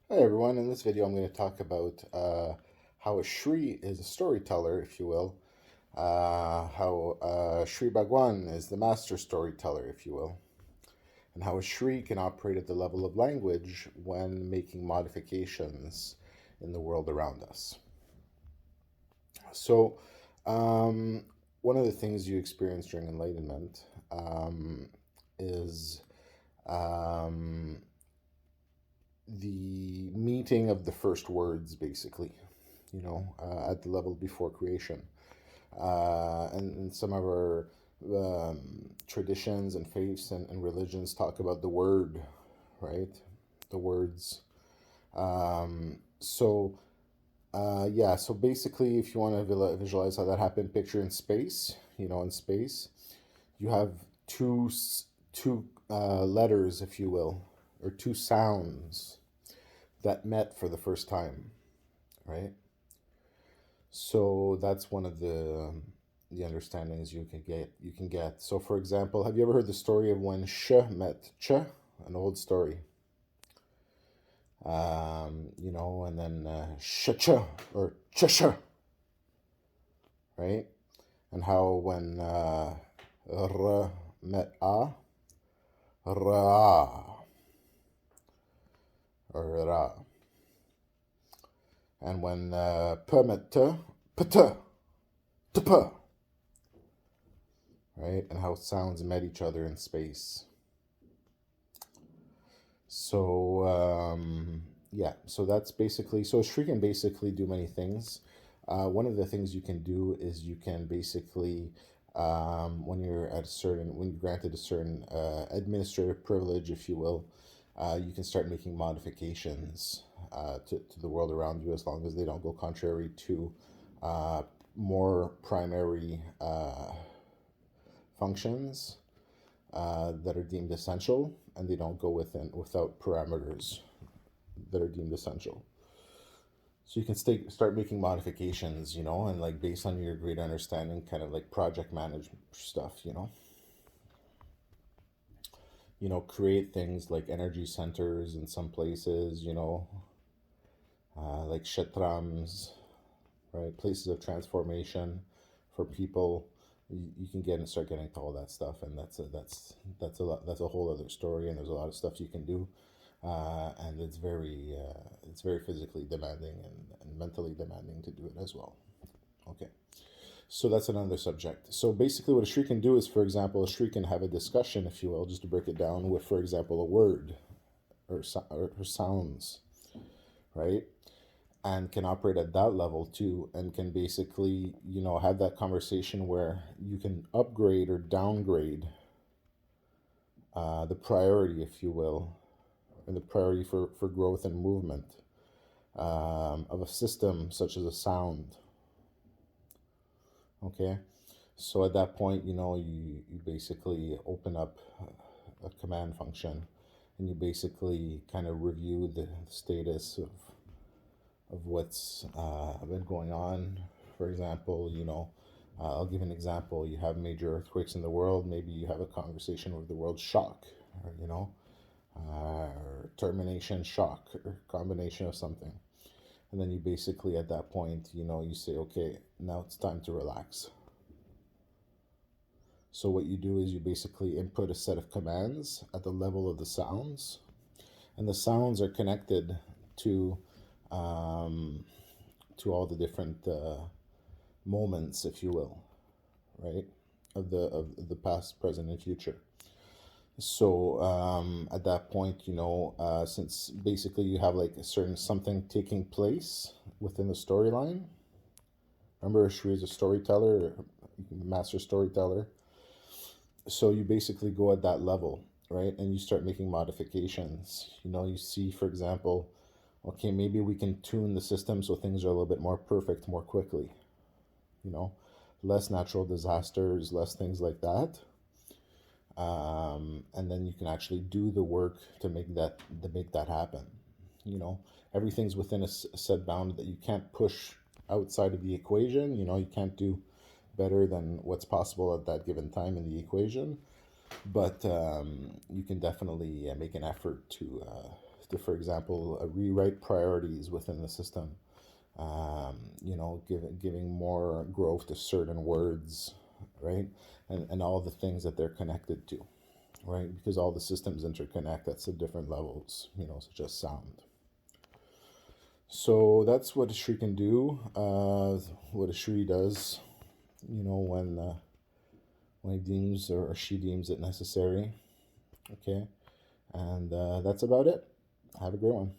Hi everyone, in this video I'm going to talk about how a Shree is a storyteller, if you will. How Sri Bagwan is the master storyteller, if you will. And how a Shree can operate at the level of language when making modifications in the world around us. So, um, one of the things you experience during enlightenment is um, the meeting of the first words, basically, at the level before creation. And some of our traditions and faiths and religions talk about the word, right? The words. So basically, if you want to visualize how that happened, picture in space. In space, you have two letters, if you will, or two sounds that met for the first time, right? So that's one of the understandings you can get. So for example, have you ever heard the story of when sh met ch? An old story. And then sh ch or ch sh, right? And how when r met a, ra or ra, and when p met t, p t, right? And how sounds met each other in space. So that's basically, so Shree can basically do many things. One of the things you can do is you can basically, when you're granted a certain administrative privilege, if you will, you can start making modifications to the world around you, as long as they don't go contrary to uh, more primary functions that are deemed essential, and they don't go without parameters that are deemed essential. So you can start making modifications, and like based on your great understanding, kind of like project management stuff, create things like energy centers in some places, like kshetrams, right? Places of transformation for people. You can get and start getting to all that stuff, and that's a whole other story. And there's a lot of stuff you can do, and it's very physically demanding and mentally demanding to do it as well. Okay, so that's another subject. So basically, what a Shree can do is, for example, a Shree can have a discussion, if you will, just to break it down, with, for example, a word or sounds, right? And can operate at that level too, and can basically, have that conversation where you can upgrade or downgrade the priority, if you will, and the priority for growth and movement of a system such as a sound. Okay, so at that point, you basically open up a command function, and you basically kind of review the status of what's been going on. For example, I'll give an example. You have major earthquakes in the world. Maybe you have a conversation with the world shock, or, or termination shock, or combination of something. And then you basically, at that point, you say, okay, now it's time to relax. So what you do is you basically input a set of commands at the level of the sounds, and the sounds are connected to um, all the different moments, if you will, right, of the past, present, and future. So at that point, since basically you have like a certain something taking place within the storyline. Remember, Shree is a storyteller, master storyteller. So you basically go at that level, right, and you start making modifications. You see, for example, okay, maybe we can tune the system so things are a little bit more perfect more quickly. You know, less natural disasters, less things like that. And then you can actually do the work to make that happen. Everything's within a set bound that you can't push outside of the equation. You can't do better than what's possible at that given time in the equation, but you can definitely make an effort to, for example, rewrite priorities within the system. Giving more growth to certain words, right? And all the things that they're connected to, right? Because all the systems interconnect at some different levels, such as sound. So that's what a Shree can do. What a Shree does, when he deems or she deems it necessary. Okay, and that's about it. Have a great one.